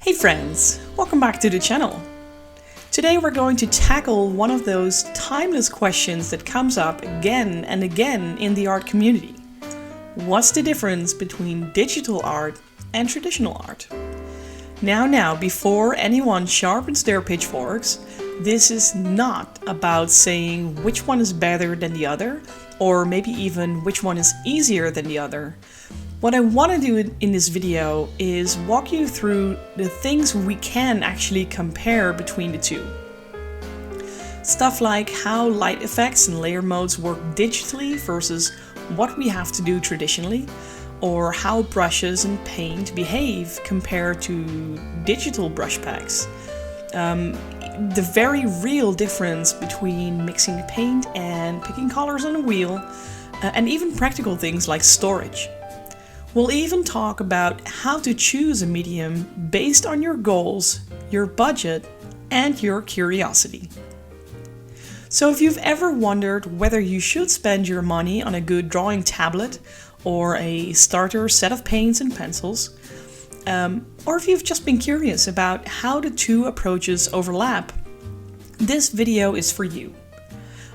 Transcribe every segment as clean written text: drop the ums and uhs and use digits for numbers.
Hey friends, welcome back to the channel. Today we're going to tackle one of those timeless questions that comes up again and again in the art community. What's the difference between digital art and traditional art? Now, before anyone sharpens their pitchforks, this is not about saying which one is better than the other, or maybe even which one is easier than the other. What I want to do in this video is walk you through the things we can actually compare between the two. Stuff like how light effects and layer modes work digitally versus what we have to do traditionally, or how brushes and paint behave compared to digital brush packs. The very real difference between mixing paint and picking colors on a wheel, and even practical things like storage. We'll even talk about how to choose a medium based on your goals, your budget, and your curiosity. So if you've ever wondered whether you should spend your money on a good drawing tablet or a starter set of paints and pencils, or if you've just been curious about how the two approaches overlap, this video is for you.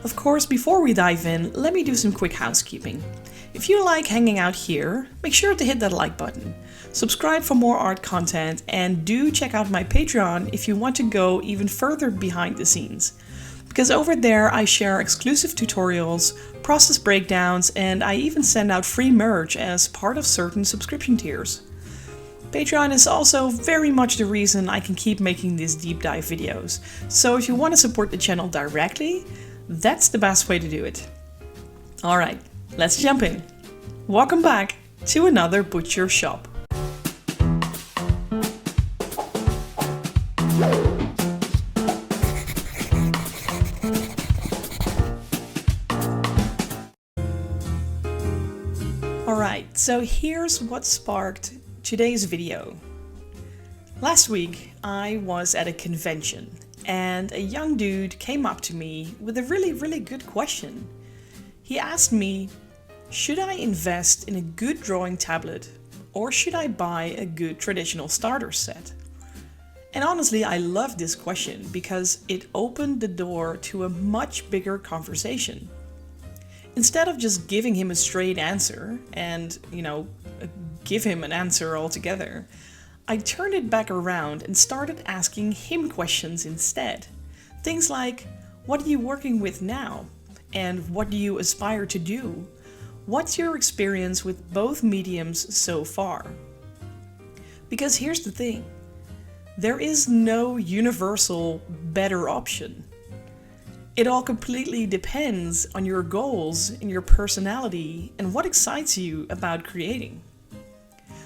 Of course, before we dive in, let me do some quick housekeeping. If you like hanging out here, make sure to hit that like button, subscribe for more art content, and do check out my Patreon if you want to go even further behind the scenes. Because over there I share exclusive tutorials, process breakdowns, and I even send out free merch as part of certain subscription tiers. Patreon is also very much the reason I can keep making these deep dive videos, so if you want to support the channel directly, that's the best way to do it. Alright, let's jump in. Welcome back to another Butcher Shop. Alright, so here's what sparked today's video. Last week I was at a convention and a young dude came up to me with a really good question. He asked me, should I invest in a good drawing tablet or should I buy a good traditional starter set? And honestly, I love this question because it opened the door to a much bigger conversation. Instead of just giving him a straight answer and, give him an answer altogether, I turned it back around and started asking him questions instead. Things like, what are you working with now? And what do you aspire to do? What's your experience with both mediums so far? Because here's the thing, there is no universal better option. It all completely depends on your goals and your personality and what excites you about creating.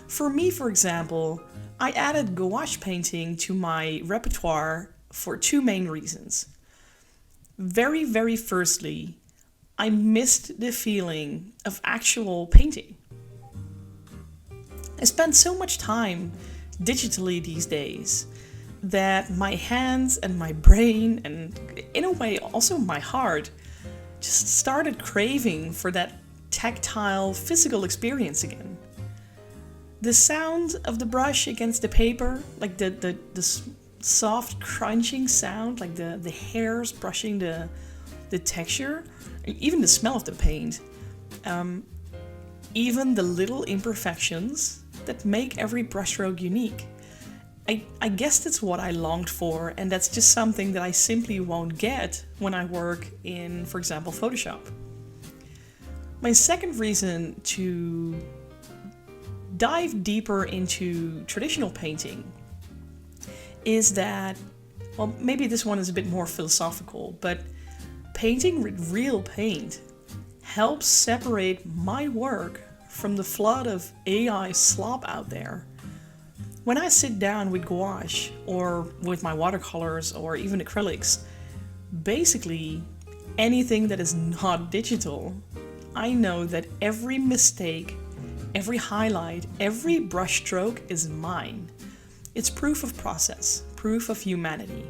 For me, for example, I added gouache painting to my repertoire for two main reasons. Very firstly, I missed the feeling of actual painting. I spend so much time digitally these days that my hands and my brain, and in a way also my heart, just started craving for that tactile, physical experience again. The sound of the brush against the paper, like the soft crunching sound, like the hairs brushing the texture, even the smell of the paint, even the little imperfections that make every brushstroke unique. I guess that's what I longed for, and that's just something that I simply won't get when I work in, for example, Photoshop. My second reason to dive deeper into traditional painting is that, well, maybe this one is a bit more philosophical, but painting with real paint helps separate my work from the flood of AI slop out there. When I sit down with gouache or with my watercolors or even acrylics, basically anything that is not digital, I know that every mistake, every highlight, every brush stroke is mine. It's proof of process, proof of humanity.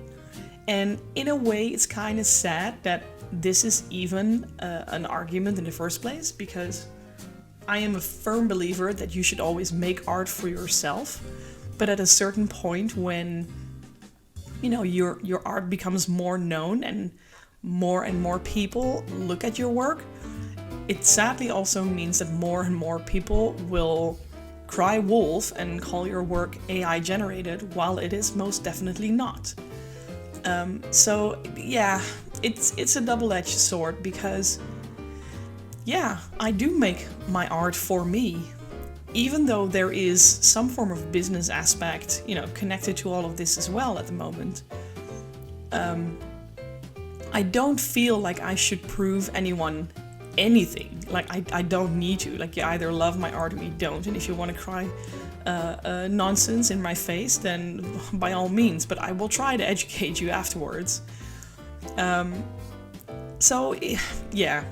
And in a way, it's kind of sad that this is even an argument in the first place, because I am a firm believer that you should always make art for yourself. But at a certain point when, your art becomes more known and more people look at your work, it sadly also means that more and more people will cry wolf and call your work AI generated, while it is most definitely not. So yeah, it's a double-edged sword, because yeah, I do make my art for me, even though there is some form of business aspect, connected to all of this as well at the moment. I don't feel like I should prove anyone anything. Like, I don't need to. Like, you either love my art or you don't. And if you want to cry nonsense in my face, then by all means. But I will try to educate you afterwards. So, yeah.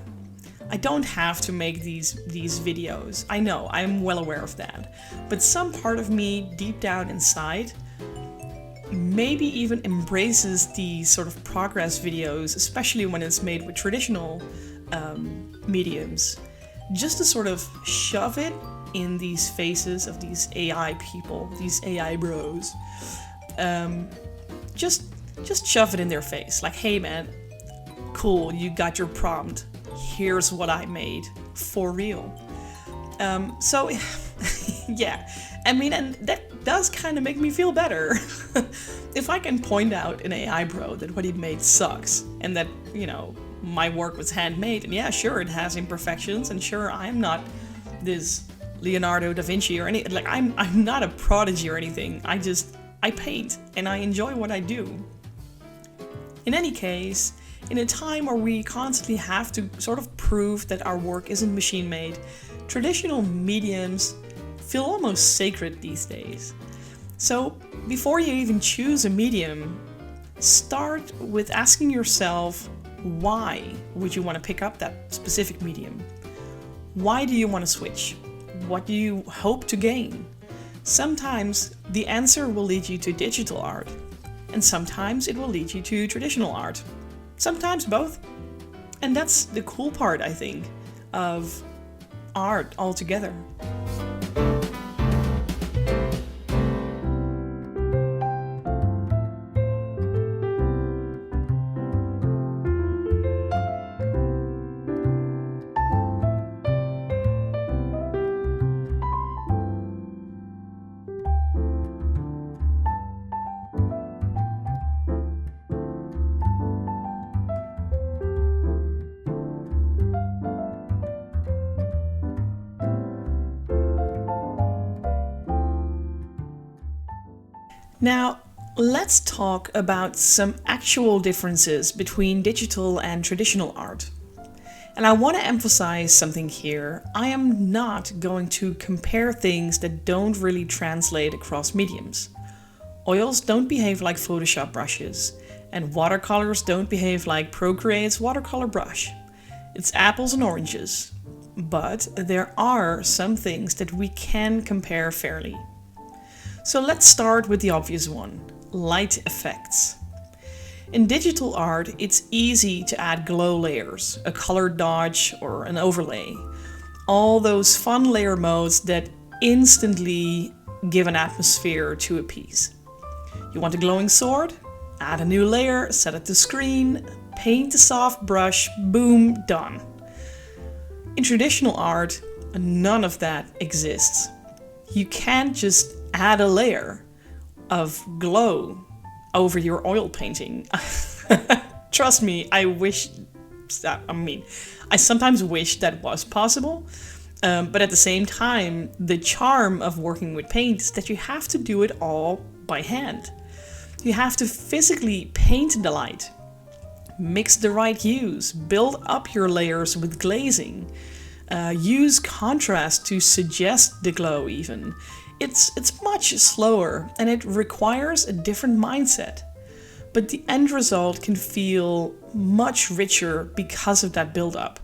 I don't have to make these videos. I know, I'm well aware of that. But some part of me, deep down inside, maybe even embraces these sort of progress videos, especially when it's made with traditional mediums, just to sort of shove it in these faces of these AI people, these AI bros. Just shove it in their face. Like, hey man, cool, you got your prompt. Here's what I made, for real. So, yeah, I mean, and that does kind of make me feel better. If I can point out an AI bro that what he made sucks, and that, my work was handmade, and yeah, sure, it has imperfections, and sure, I'm not this Leonardo da Vinci or anything. Like, I'm not a prodigy or anything. I paint, and I enjoy what I do. In any case, in a time where we constantly have to sort of prove that our work isn't machine-made, traditional mediums feel almost sacred these days. So before you even choose a medium, start with asking yourself, why would you want to pick up that specific medium? Why do you want to switch? What do you hope to gain? Sometimes the answer will lead you to digital art, and sometimes it will lead you to traditional art. Sometimes both. And that's the cool part, I think, of art altogether. Now, let's talk about some actual differences between digital and traditional art. And I want to emphasize something here. I am not going to compare things that don't really translate across mediums. Oils don't behave like Photoshop brushes, and watercolors don't behave like Procreate's watercolor brush. It's apples and oranges. But there are some things that we can compare fairly. So let's start with the obvious one, light effects. In digital art, it's easy to add glow layers, a color dodge or an overlay. All those fun layer modes that instantly give an atmosphere to a piece. You want a glowing sword? Add a new layer, set it to screen, paint a soft brush, boom, done. In traditional art, none of that exists. You can't just add a layer of glow over your oil painting. Trust me, I sometimes wish that was possible, but at the same time, the charm of working with paint is that you have to do it all by hand. You have to physically paint the light, mix the right hues, build up your layers with glazing, use contrast to suggest the glow even. It's much slower and it requires a different mindset. But the end result can feel much richer because of that build-up.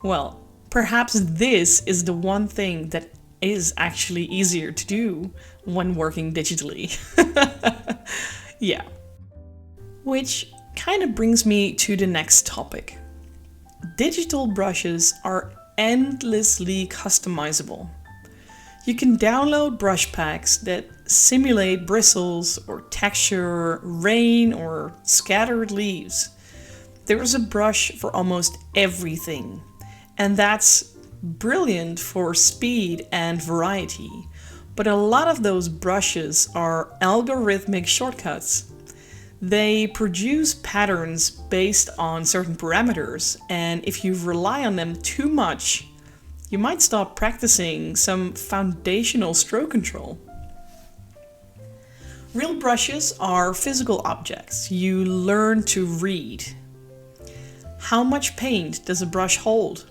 Well, perhaps this is the one thing that is actually easier to do when working digitally. Yeah. Which kind of brings me to the next topic. Digital brushes are endlessly customizable. You can download brush packs that simulate bristles or texture, rain, or scattered leaves. There is a brush for almost everything, and that's brilliant for speed and variety. But a lot of those brushes are algorithmic shortcuts. They produce patterns based on certain parameters, and if you rely on them too much, you might stop practicing some foundational stroke control. Real brushes are physical objects you learn to read. How much paint does a brush hold?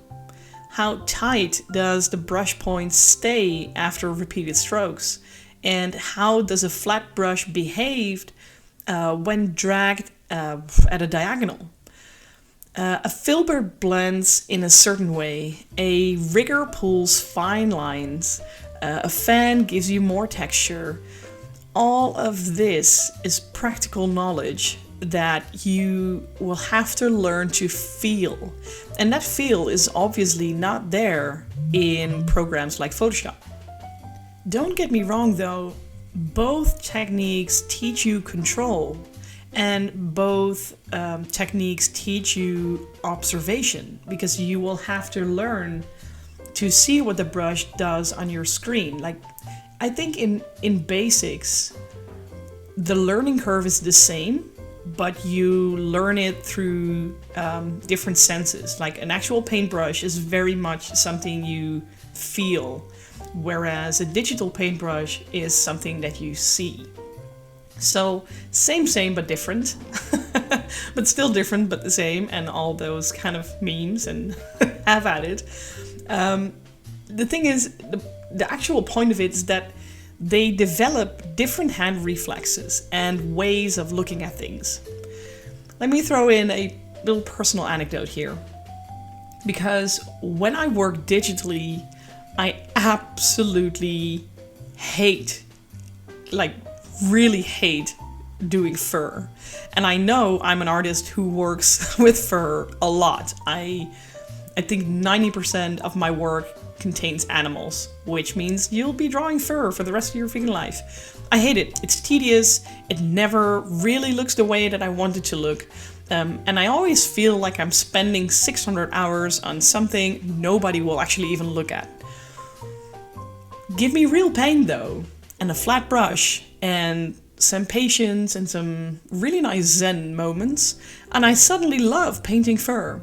How tight does the brush point stay after repeated strokes? And how does a flat brush behave when dragged at a diagonal? A filbert blends in a certain way, a rigger pulls fine lines, a fan gives you more texture. All of this is practical knowledge that you will have to learn to feel. And that feel is obviously not there in programs like Photoshop. Don't get me wrong though, both techniques teach you control. And both techniques teach you observation, because you will have to learn to see what the brush does on your screen. Like, I think in basics, the learning curve is the same, but you learn it through different senses. Like an actual paintbrush is very much something you feel, whereas a digital paintbrush is something that you see. So same but different, but still different but the same, and all those kind of memes and have at it. The thing is, the actual point of it is that they develop different hand reflexes and ways of looking at things. Let me throw in a little personal anecdote here, because when I work digitally, I absolutely hate, really hate doing fur. And I know I'm an artist who works with fur a lot. I think 90% of my work contains animals, which means you'll be drawing fur for the rest of your freaking life. I hate it. It's tedious. It never really looks the way that I want it to look. And I always feel like I'm spending 600 hours on something nobody will actually even look at. Give me real paint though, and a flat brush, and some patience and some really nice zen moments, and I suddenly love painting fur.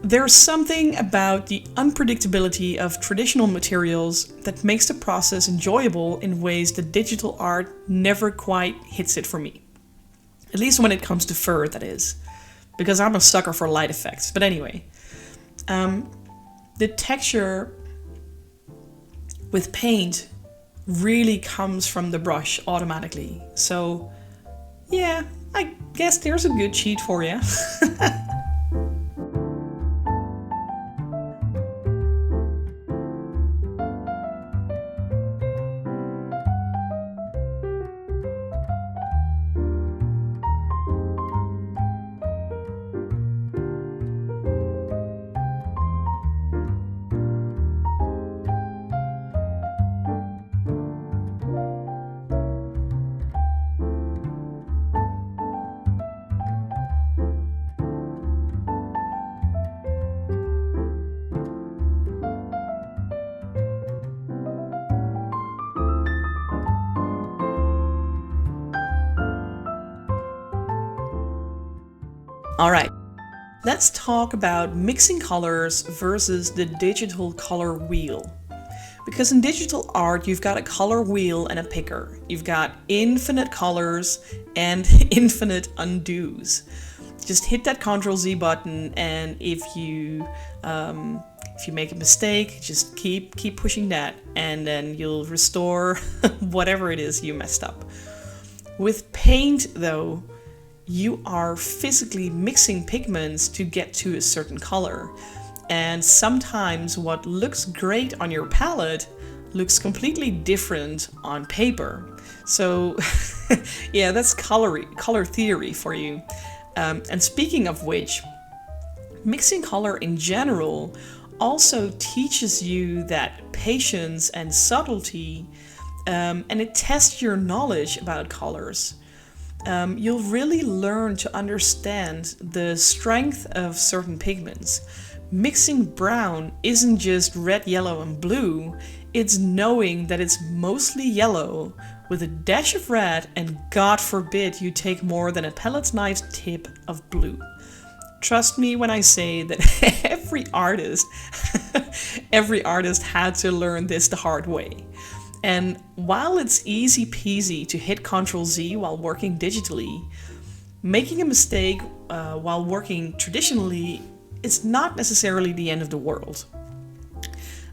There's something about the unpredictability of traditional materials that makes the process enjoyable in ways that digital art never quite hits it for me. At least when it comes to fur, that is. Because I'm a sucker for light effects. But anyway, the texture with paint really comes from the brush automatically. So yeah, I guess there's a good cheat for you. Alright, let's talk about mixing colors versus the digital color wheel. Because in digital art, you've got a color wheel and a picker. You've got infinite colors and infinite undos. Just hit that Ctrl-Z button, and if you make a mistake, just keep pushing that, and then you'll restore whatever it is you messed up. With paint, though, you are physically mixing pigments to get to a certain color. And sometimes what looks great on your palette looks completely different on paper. So yeah, that's color theory for you. And speaking of which, mixing color in general also teaches you that patience and subtlety, and it tests your knowledge about colors. You'll really learn to understand the strength of certain pigments. Mixing brown isn't just red, yellow, and blue, it's knowing that it's mostly yellow with a dash of red, and God forbid you take more than a palette knife tip of blue. Trust me when I say that every artist had to learn this the hard way. And while it's easy peasy to hit Ctrl Z while working digitally, making a mistake while working traditionally is not necessarily the end of the world.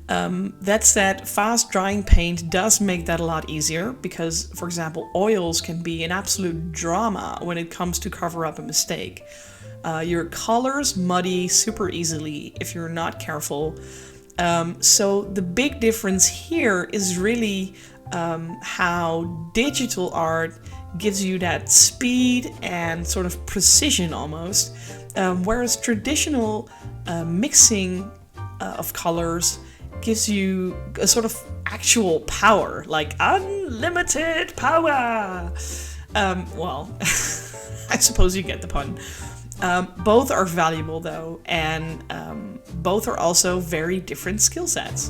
That said, fast drying paint does make that a lot easier because, for example, oils can be an absolute drama when it comes to cover up a mistake. Your colors muddy super easily if you're not careful. So the big difference here is really how digital art gives you that speed and sort of precision almost, whereas traditional mixing of colors gives you a sort of actual power, like unlimited power. Well, I suppose you get the pun. Both are valuable though, and both are also very different skill sets.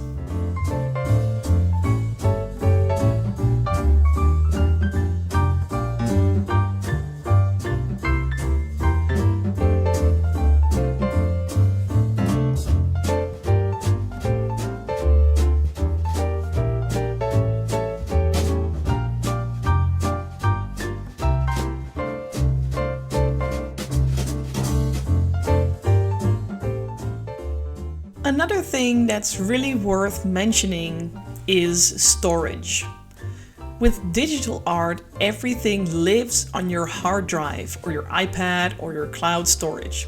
Another thing that's really worth mentioning is storage. With digital art, everything lives on your hard drive or your iPad or your cloud storage.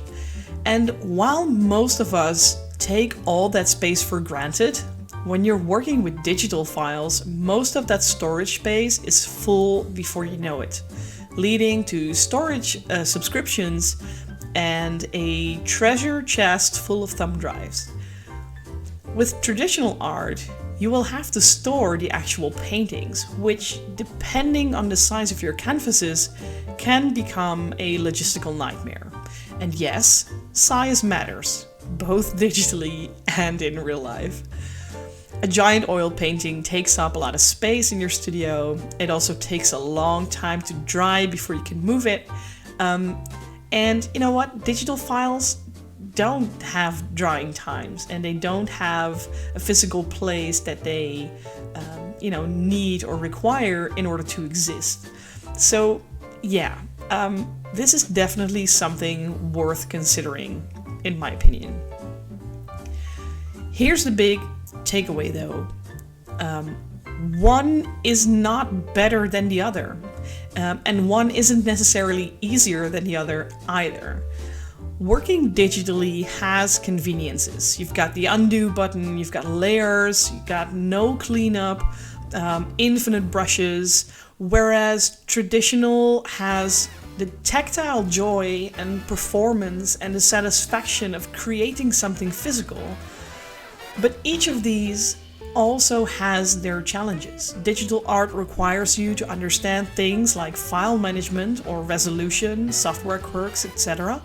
And while most of us take all that space for granted, when you're working with digital files, most of that storage space is full before you know it, leading to storage subscriptions and a treasure chest full of thumb drives. With traditional art, you will have to store the actual paintings, which, depending on the size of your canvases, can become a logistical nightmare. And yes, size matters, both digitally and in real life. A giant oil painting takes up a lot of space in your studio. It also takes a long time to dry before you can move it. And you know what? Digital files don't have drying times, and they don't have a physical place that they need or require in order to exist. So yeah, this is definitely something worth considering, in my opinion. Here's the big takeaway though. One is not better than the other, and one isn't necessarily easier than the other either. Working digitally has conveniences. You've got the undo button, you've got layers, you've got no cleanup, infinite brushes, whereas traditional has the tactile joy and performance and the satisfaction of creating something physical. But each of these also has their challenges. Digital art requires you to understand things like file management or resolution, software quirks, etc.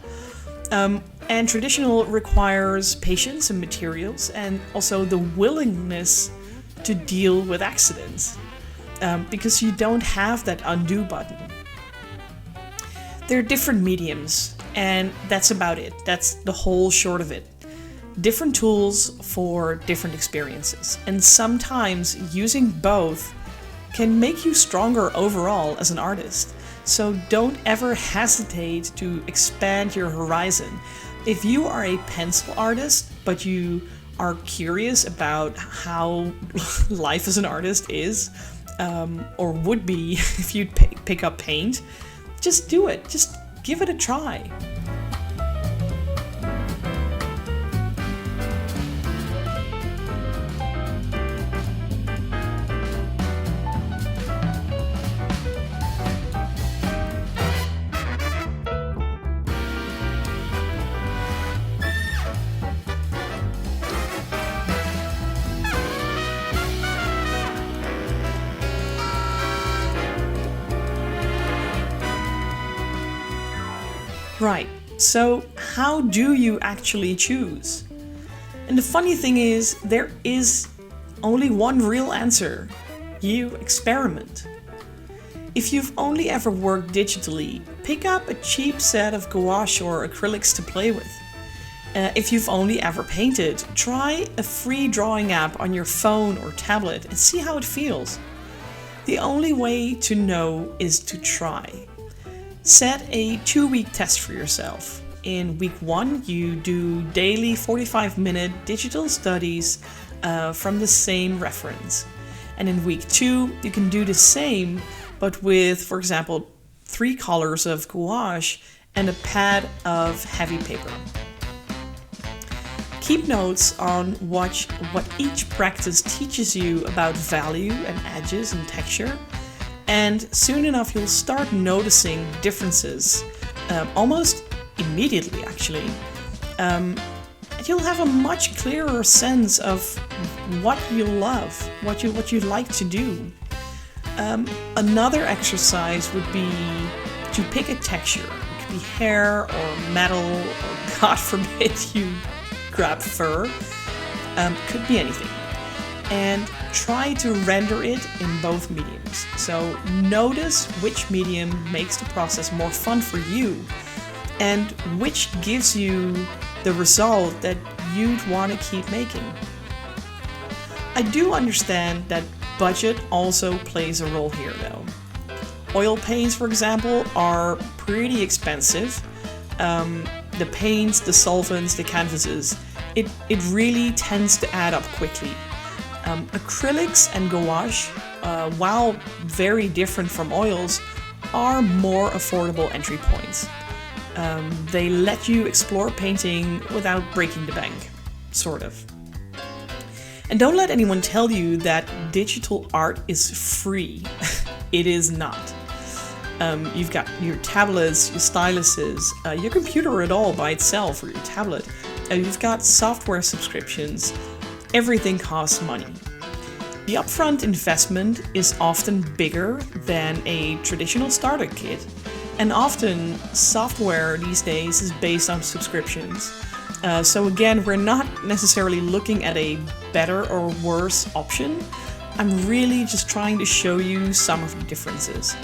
And traditional requires patience and materials, and also the willingness to deal with accidents, because you don't have that undo button. They're different mediums, and that's about it. That's the whole short of it. Different tools for different experiences, and sometimes using both can make you stronger overall as an artist. So don't ever hesitate to expand your horizon. If you are a pencil artist, but you are curious about how life as an artist is, or would be if you'd pick up paint, just do it. Just give it a try. Right, so how do you actually choose? And the funny thing is, there is only one real answer. You experiment. If you've only ever worked digitally, pick up a cheap set of gouache or acrylics to play with. If you've only ever painted, try a free drawing app on your phone or tablet and see how it feels. The only way to know is to try. Set a 2-week test for yourself. In week 1, you do daily 45-minute digital studies from the same reference. And in week 2, you can do the same, but with, for example, 3 colors of gouache and a pad of heavy paper. Keep notes on what each practice teaches you about value and edges and texture, and soon enough you'll start noticing differences, almost immediately actually. And you'll have a much clearer sense of what you love, what you like to do. Another exercise would be to pick a texture. It could be hair or metal, or God forbid you grab fur. Could be anything. And try to render it in both mediums. So notice which medium makes the process more fun for you and which gives you the result that you'd want to keep making. I do understand that budget also plays a role here though. Oil paints, for example, are pretty expensive. The paints, the solvents, the canvases, it really tends to add up quickly. Acrylics and gouache, while very different from oils, are more affordable entry points. They let you explore painting without breaking the bank, sort of. And don't let anyone tell you that digital art is free. It is not. You've got your tablets, your styluses, your computer at all by itself, or your tablet. You've got software subscriptions. Everything costs money. The upfront investment is often bigger than a traditional starter kit, and often software these days is based on subscriptions. So again, we're not necessarily looking at a better or worse option. I'm really just trying to show you some of the differences.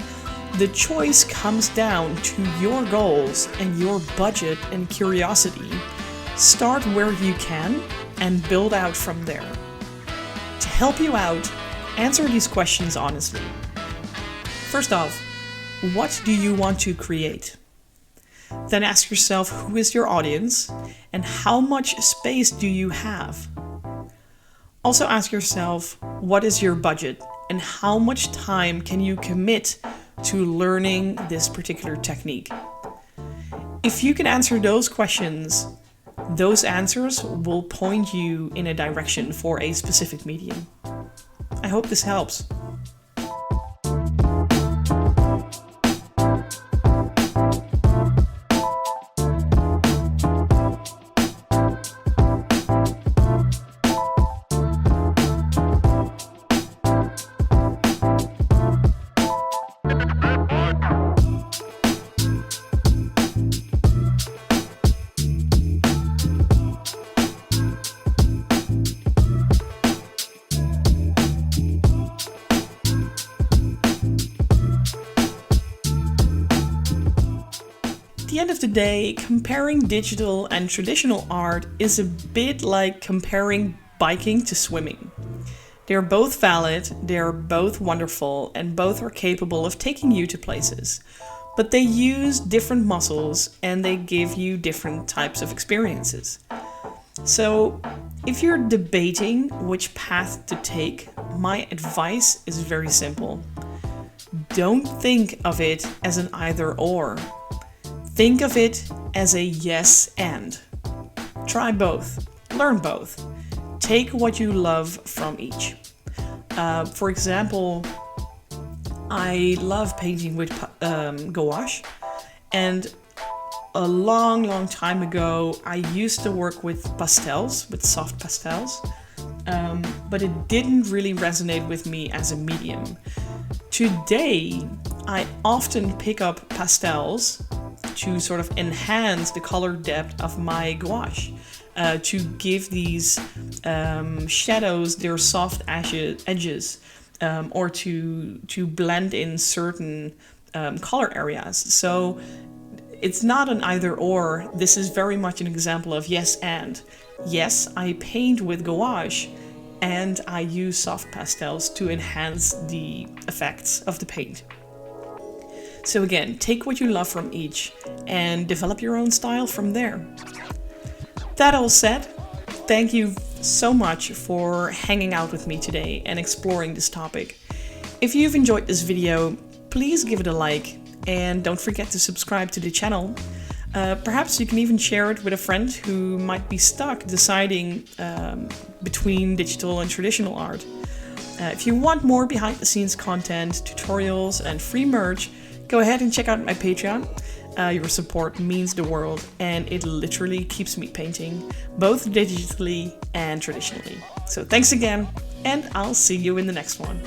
The choice comes down to your goals and your budget and curiosity. Start where you can and build out from there. To help you out, answer these questions honestly. First off, what do you want to create? Then ask yourself, who is your audience and how much space do you have? Also ask yourself, what is your budget and how much time can you commit to learning this particular technique? If you can answer those questions, those answers will point you in a direction for a specific medium. I hope this helps. At the end of the day, comparing digital and traditional art is a bit like comparing biking to swimming. They're both valid, they're both wonderful, and both are capable of taking you to places. But they use different muscles and they give you different types of experiences. So, if you're debating which path to take, my advice is very simple. Don't think of it as an either or. Think of it as a yes and. Try both. Learn both. Take what you love from each. For example, I love painting with gouache, and a long time ago I used to work with pastels, with soft pastels, but it didn't really resonate with me as a medium. Today, I often pick up pastels to sort of enhance the color depth of my gouache, to give these shadows their soft edges, or to blend in certain color areas. So it's not an either or. This is very much an example of yes and. Yes, I paint with gouache and I use soft pastels to enhance the effects of the paint. So again, take what you love from each and develop your own style from there. That all said, thank you so much for hanging out with me today and exploring this topic. If you've enjoyed this video, please give it a like. And don't forget to subscribe to the channel. Perhaps you can even share it with a friend who might be stuck deciding between digital and traditional art. If you want more behind the scenes content, tutorials and free merch, go ahead and check out my Patreon. Your support means the world and it literally keeps me painting, both digitally and traditionally. So thanks again, and I'll see you in the next one.